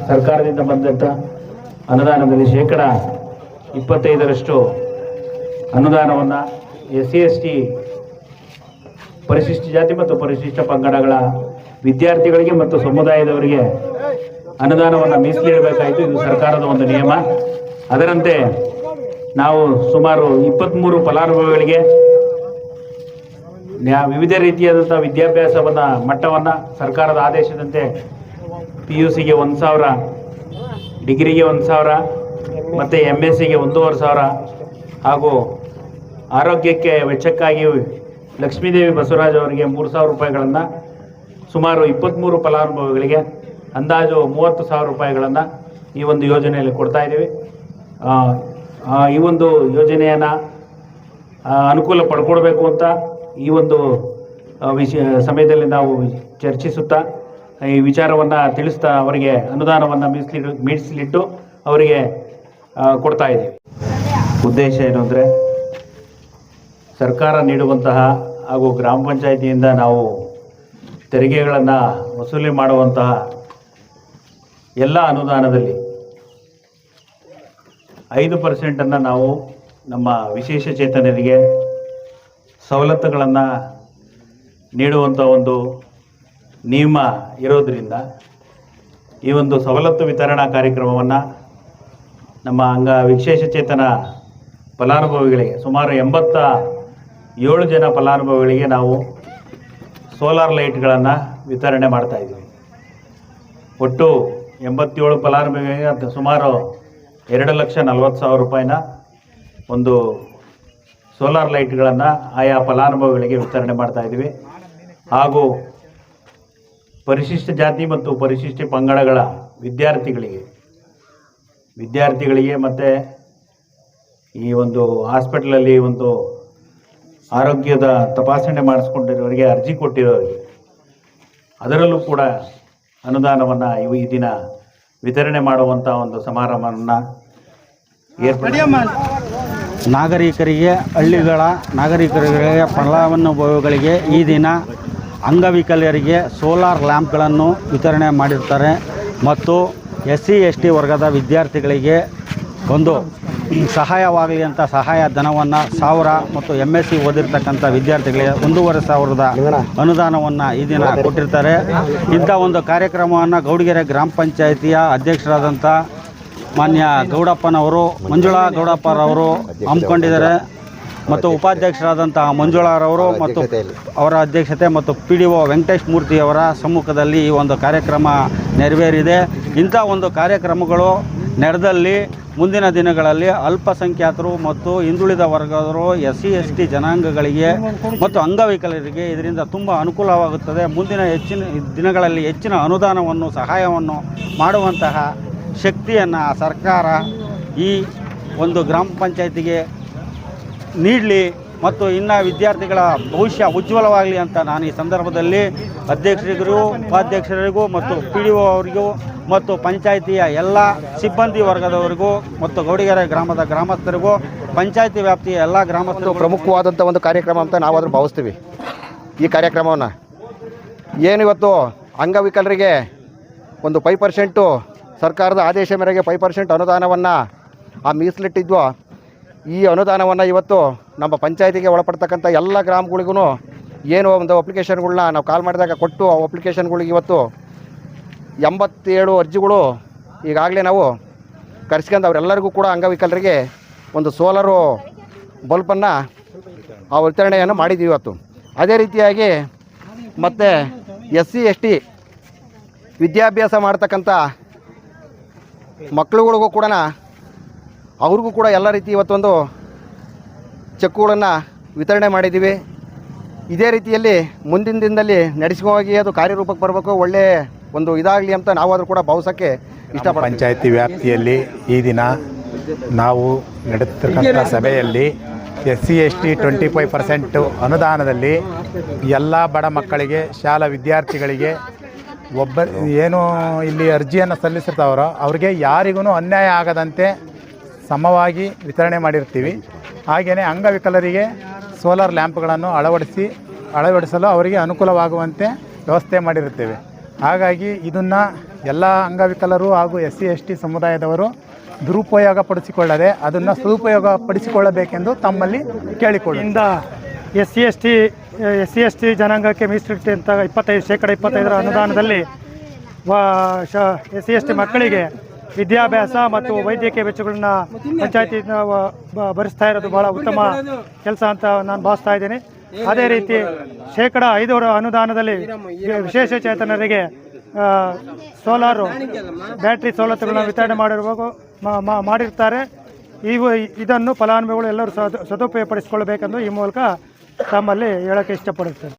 ಸರ್ಕಾರದಿಂದ ಬಂದಂಥ ಅನುದಾನದಲ್ಲಿ 25% ಅನುದಾನವನ್ನು SC/ST ಪರಿಶಿಷ್ಟ ಜಾತಿ ಮತ್ತು ಪರಿಶಿಷ್ಟ ಪಂಗಡಗಳ ವಿದ್ಯಾರ್ಥಿಗಳಿಗೆ ಮತ್ತು ಸಮುದಾಯದವರಿಗೆ ಅನುದಾನವನ್ನು ಮೀಸಲಿಡಬೇಕಾಯಿತು. ಇದು ಸರ್ಕಾರದ ಒಂದು ನಿಯಮ. ಅದರಂತೆ ನಾವು ಸುಮಾರು 23 ಫಲಾನುಭವಿಗಳಿಗೆ ವಿವಿಧ ರೀತಿಯಾದಂಥ ವಿದ್ಯಾಭ್ಯಾಸವನ್ನು ಮಟ್ಟವನ್ನು ಸರ್ಕಾರದ ಆದೇಶದಂತೆ PUCಗೆ 1,000, ಡಿಗ್ರಿಗೆ 1,000 ಮತ್ತು MScಗೆ 1,500 ಹಾಗೂ ಆರೋಗ್ಯಕ್ಕೆ ವೆಚ್ಚಕ್ಕಾಗಿ ಲಕ್ಷ್ಮೀದೇವಿ ಬಸವರಾಜ್ ಅವರಿಗೆ 3,000 ರೂಪಾಯಿಗಳನ್ನು ಸುಮಾರು 23 ಫಲಾನುಭವಿಗಳಿಗೆ ಅಂದಾಜು 30,000 ರೂಪಾಯಿಗಳನ್ನು ಈ ಒಂದು ಯೋಜನೆಯಲ್ಲಿ ಕೊಡ್ತಾ ಇದ್ದೀವಿ. ಈ ಒಂದು ಯೋಜನೆಯನ್ನು ಅನುಕೂಲ ಪಡ್ಕೊಳ್ಬೇಕು ಅಂತ ಈ ಒಂದು ಸಮಯದಲ್ಲಿ ನಾವು ಚರ್ಚಿಸುತ್ತಾ ಈ ವಿಚಾರವನ್ನು ತಿಳಿಸ್ತಾ ಅವರಿಗೆ ಅನುದಾನವನ್ನು ಮೀಸಲಿಟ್ಟು ಅವರಿಗೆ ಕೊಡ್ತಾ ಇದ್ದೀವಿ. ಉದ್ದೇಶ ಏನು ಅಂದರೆ ಸರ್ಕಾರ ನೀಡುವಂತಹ ಹಾಗೂ ಗ್ರಾಮ ಪಂಚಾಯಿತಿಯಿಂದ ನಾವು ತೆರಿಗೆಗಳನ್ನು ವಸೂಲಿ ಮಾಡುವಂತಹ ಎಲ್ಲ ಅನುದಾನದಲ್ಲಿ 5% ನಾವು ನಮ್ಮ ವಿಶೇಷ ಚೇತನರಿಗೆ ಸವಲತ್ತುಗಳನ್ನು ನೀಡುವಂಥ ಒಂದು ನಿಯಮ ಇರೋದರಿಂದ ಈ ಒಂದು ಸವಲತ್ತು ವಿತರಣಾ ಕಾರ್ಯಕ್ರಮವನ್ನು ನಮ್ಮ ವಿಶೇಷ ಚೇತನ ಫಲಾನುಭವಿಗಳಿಗೆ ಸುಮಾರು 87 ಜನ ಫಲಾನುಭವಿಗಳಿಗೆ ನಾವು ಸೋಲಾರ್ ಲೈಟ್ಗಳನ್ನು ವಿತರಣೆ ಮಾಡ್ತಾಯಿದ್ದೀವಿ. ಒಟ್ಟು 87 ಫಲಾನುಭವಿಗಳಿಗೆ ಸುಮಾರು 2,40,000 ರೂಪಾಯಿನ ಒಂದು ಸೋಲಾರ್ ಲೈಟ್ಗಳನ್ನು ಆಯಾ ಫಲಾನುಭವಿಗಳಿಗೆ ವಿತರಣೆ ಮಾಡ್ತಾಯಿದ್ದೀವಿ. ಹಾಗೂ ಪರಿಶಿಷ್ಟ ಜಾತಿ ಮತ್ತು ಪರಿಶಿಷ್ಟ ಪಂಗಡಗಳ ವಿದ್ಯಾರ್ಥಿಗಳಿಗೆ ಮತ್ತು ಈ ಒಂದು ಹಾಸ್ಪಿಟ್ಲಲ್ಲಿ ಒಂದು ಆರೋಗ್ಯದ ತಪಾಸಣೆ ಮಾಡಿಸ್ಕೊಂಡಿರೋರಿಗೆ, ಅರ್ಜಿ ಕೊಟ್ಟಿರೋರಿಗೆ ಅದರಲ್ಲೂ ಕೂಡ ಅನುದಾನವನ್ನು ಈ ದಿನ ವಿತರಣೆ ಮಾಡುವಂಥ ಒಂದು ಸಮಾರಂಭವನ್ನು ನಾಗರಿಕರಿಗೆ, ಹಳ್ಳಿಗಳ ನಾಗರಿಕರಿಗೆ, ಫಲಾನುಭವಿಗಳಿಗೆ ಈ ದಿನ ಅಂಗವಿಕಲರಿಗೆ ಸೋಲಾರ್ ಲ್ಯಾಂಪ್ಗಳನ್ನು ವಿತರಣೆ ಮಾಡಿರ್ತಾರೆ. ಮತ್ತು SC/ST ವರ್ಗದ ವಿದ್ಯಾರ್ಥಿಗಳಿಗೆ ಒಂದು ಸಹಾಯವಾಗಲಿ ಅಂತ ಸಹಾಯ ಧನವನ್ನು 1,000 ಮತ್ತು MSc ಓದಿರ್ತಕ್ಕಂಥ ವಿದ್ಯಾರ್ಥಿಗಳಿಗೆ 1,500 ಅನುದಾನವನ್ನು ಈ ದಿನ ಕೊಟ್ಟಿರ್ತಾರೆ. ಇಂಥ ಒಂದು ಕಾರ್ಯಕ್ರಮವನ್ನು ಗೌಡಗೆರೆ ಗ್ರಾಮ ಪಂಚಾಯಿತಿಯ ಅಧ್ಯಕ್ಷರಾದಂಥ ಮಾನ್ಯ ಗೌಡಪ್ಪನವರು, ಮಂಜುಳಾ ಗೌಡಪ್ಪರವರು ಹಮ್ಮಿಕೊಂಡಿದ್ದಾರೆ. ಮತ್ತು ಉಪಾಧ್ಯಕ್ಷರಾದಂತಹ ಮಂಜುಳಾರವರು ಮತ್ತು ಅವರ ಅಧ್ಯಕ್ಷತೆ ಮತ್ತು PDO ವೆಂಕಟೇಶ್ ಮೂರ್ತಿಯವರ ಸಮ್ಮುಖದಲ್ಲಿ ಈ ಒಂದು ಕಾರ್ಯಕ್ರಮ ನೆರವೇರಿದೆ. ಇಂಥ ಒಂದು ಕಾರ್ಯಕ್ರಮಗಳು ನಡೆದಲ್ಲಿ ಮುಂದಿನ ದಿನಗಳಲ್ಲಿ ಅಲ್ಪಸಂಖ್ಯಾತರು ಮತ್ತು ಹಿಂದುಳಿದ ವರ್ಗದವರು, SC/ST ಜನಾಂಗಗಳಿಗೆ ಮತ್ತು ಅಂಗವಿಕಲರಿಗೆ ಇದರಿಂದ ತುಂಬ ಅನುಕೂಲವಾಗುತ್ತದೆ. ಮುಂದಿನ ದಿನಗಳಲ್ಲಿ ಹೆಚ್ಚಿನ ಅನುದಾನವನ್ನು, ಸಹಾಯವನ್ನು ಮಾಡುವಂತಹ ಶಕ್ತಿಯನ್ನು ಸರ್ಕಾರ ಈ ಒಂದು ಗ್ರಾಮ ಪಂಚಾಯಿತಿಗೆ ನೀಡಲಿ ಮತ್ತು ಇನ್ನು ವಿದ್ಯಾರ್ಥಿಗಳ ಭವಿಷ್ಯ ಉಜ್ವಲವಾಗಲಿ ಅಂತ ನಾನು ಈ ಸಂದರ್ಭದಲ್ಲಿ ಅಧ್ಯಕ್ಷರಿಗೂ, ಉಪಾಧ್ಯಕ್ಷರಿಗೂ ಮತ್ತು PDO ಅವರಿಗೂ ಮತ್ತು ಪಂಚಾಯಿತಿಯ ಎಲ್ಲ ಸಿಬ್ಬಂದಿ ವರ್ಗದವರಿಗೂ ಮತ್ತು ಗೌಡಗೆರೆ ಗ್ರಾಮದ ಗ್ರಾಮಸ್ಥರಿಗೂ, ಪಂಚಾಯಿತಿ ವ್ಯಾಪ್ತಿಯ ಎಲ್ಲ ಗ್ರಾಮಸ್ಥರು ಪ್ರಮುಖವಾದಂಥ ಒಂದು ಕಾರ್ಯಕ್ರಮ ಅಂತ ನಾವಾದರೂ ಭಾವಿಸ್ತೀವಿ. ಈ ಕಾರ್ಯಕ್ರಮವನ್ನು ಏನಿವತ್ತು ಅಂಗವಿಕಲರಿಗೆ ಒಂದು 5% ಸರ್ಕಾರದ ಆದೇಶ ಮೇರೆಗೆ 5% ಅನುದಾನವನ್ನು ಮೀಸಲಿಟ್ಟಿದ್ವೋ, ಈ ಅನುದಾನವನ್ನು ಇವತ್ತು ನಮ್ಮ ಪಂಚಾಯಿತಿಗೆ ಒಳಪಡ್ತಕ್ಕಂಥ ಎಲ್ಲ ಗ್ರಾಮಗಳಿಗೂ ಏನು ಒಂದು ಅಪ್ಲಿಕೇಶನ್ಗಳನ್ನ ನಾವು ಕಾಲ್ ಮಾಡಿದಾಗ ಕೊಟ್ಟು ಆ ಅಪ್ಲಿಕೇಶನ್ಗಳಿಗೆ ಇವತ್ತು 87 ಅರ್ಜಿಗಳು ಈಗಾಗಲೇ ನಾವು ಕರೆಸ್ಕೊಂಡು ಅವರೆಲ್ಲರಿಗೂ ಕೂಡ ಅಂಗವಿಕಲರಿಗೆ ಒಂದು ಸೋಲಾರು ಬಲ್ಬನ್ನು ವಿತರಣೆಯನ್ನು ಮಾಡಿದ್ದೀವಿ ಇವತ್ತು. ಅದೇ ರೀತಿಯಾಗಿ ಮತ್ತು SC/ST ವಿದ್ಯಾಭ್ಯಾಸ ಮಾಡ್ತಕ್ಕಂಥ ಮಕ್ಕಳುಗಳಿಗೂ ಕೂಡ ಅವ್ರಿಗೂ ಕೂಡ ಎಲ್ಲ ರೀತಿ ಇವತ್ತೊಂದು ಚೆಕ್ಗಳನ್ನು ವಿತರಣೆ ಮಾಡಿದ್ದೀವಿ. ಇದೇ ರೀತಿಯಲ್ಲಿ ಮುಂದಿನ ದಿನದಲ್ಲಿ ನಡೆಸಿಕೊಂಡು ಅದು ಕಾರ್ಯರೂಪಕ್ಕೆ ಬರಬೇಕು, ಒಳ್ಳೆಯ ಒಂದು ಇದಾಗಲಿ ಅಂತ ನಾವಾದರೂ ಕೂಡ ಭಾವಿಸೋಕ್ಕೆ ಇಷ್ಟಪಡ್ತೀವಿ. ಪಂಚಾಯಿತಿ ವ್ಯಾಪ್ತಿಯಲ್ಲಿ ಈ ದಿನ ನಾವು ನಡೆತಕ್ಕಂಥ ಸಭೆಯಲ್ಲಿ SC/ST 25% ಅನುದಾನದಲ್ಲಿ ಎಲ್ಲ ಬಡ ಮಕ್ಕಳಿಗೆ, ಶಾಲಾ ವಿದ್ಯಾರ್ಥಿಗಳಿಗೆ ಏನು ಇಲ್ಲಿ ಅರ್ಜಿಯನ್ನು ಸಲ್ಲಿಸಿರ್ತಾರೋ ಅವ್ರಿಗೆ ಯಾರಿಗೂ ಅನ್ಯಾಯ ಆಗದಂತೆ ಸಮವಾಗಿ ವಿತರಣೆ ಮಾಡಿರ್ತೀವಿ. ಹಾಗೆಯೇ ಅಂಗವಿಕಲರಿಗೆ ಸೋಲಾರ್ ಲ್ಯಾಂಪ್ಗಳನ್ನು ಅಳವಡಿಸಲು ಅವರಿಗೆ ಅನುಕೂಲವಾಗುವಂತೆ ವ್ಯವಸ್ಥೆ ಮಾಡಿರುತ್ತೇವೆ. ಹಾಗಾಗಿ ಇದನ್ನು ಎಲ್ಲ ಅಂಗವಿಕಲರು ಹಾಗೂ SC/ST ಸಮುದಾಯದವರು ದುರುಪಯೋಗ ಪಡಿಸಿಕೊಳ್ಳದೆ ಅದನ್ನು ಸದುಪಯೋಗ ಪಡಿಸಿಕೊಳ್ಳಬೇಕೆಂದು ತಮ್ಮಲ್ಲಿ ಕೇಳಿಕೊಳ್ಳುತ್ತಿದ್ದ SC/ST ಜನಾಂಗಕ್ಕೆ ಮೀಸಲಿಟ್ಟಂಥ 25% ಅನುದಾನದಲ್ಲಿ SC/ST ಮಕ್ಕಳಿಗೆ ವಿದ್ಯಾಭ್ಯಾಸ ಮತ್ತು ವೈದ್ಯಕೀಯ ವೆಚ್ಚಗಳನ್ನ ಪಂಚಾಯತಿ ಭರಿಸ್ತಾ ಇರೋದು ಭಾಳ ಉತ್ತಮ ಕೆಲಸ ಅಂತ ನಾನು ಭಾವಿಸ್ತಾ ಇದ್ದೀನಿ. ಅದೇ ರೀತಿ 5% ಅನುದಾನದಲ್ಲಿ ವಿಶೇಷ ಚೇತನರಿಗೆ ಸೋಲಾರು ಬ್ಯಾಟ್ರಿ ಸವಲತ್ತುಗಳನ್ನ ವಿತರಣೆ ಮಾಡಿರ್ತಾರೆ. ಇದನ್ನು ಫಲಾನುಭವಿಗಳು ಎಲ್ಲರೂ ಸದುಪಯೋಗಪಡಿಸಿಕೊಳ್ಳಬೇಕೆಂದು ಈ ಮೂಲಕ ತಮ್ಮಲ್ಲಿ ಹೇಳೋಕ್ಕೆ ಇಷ್ಟಪಡುತ್ತೇನೆ.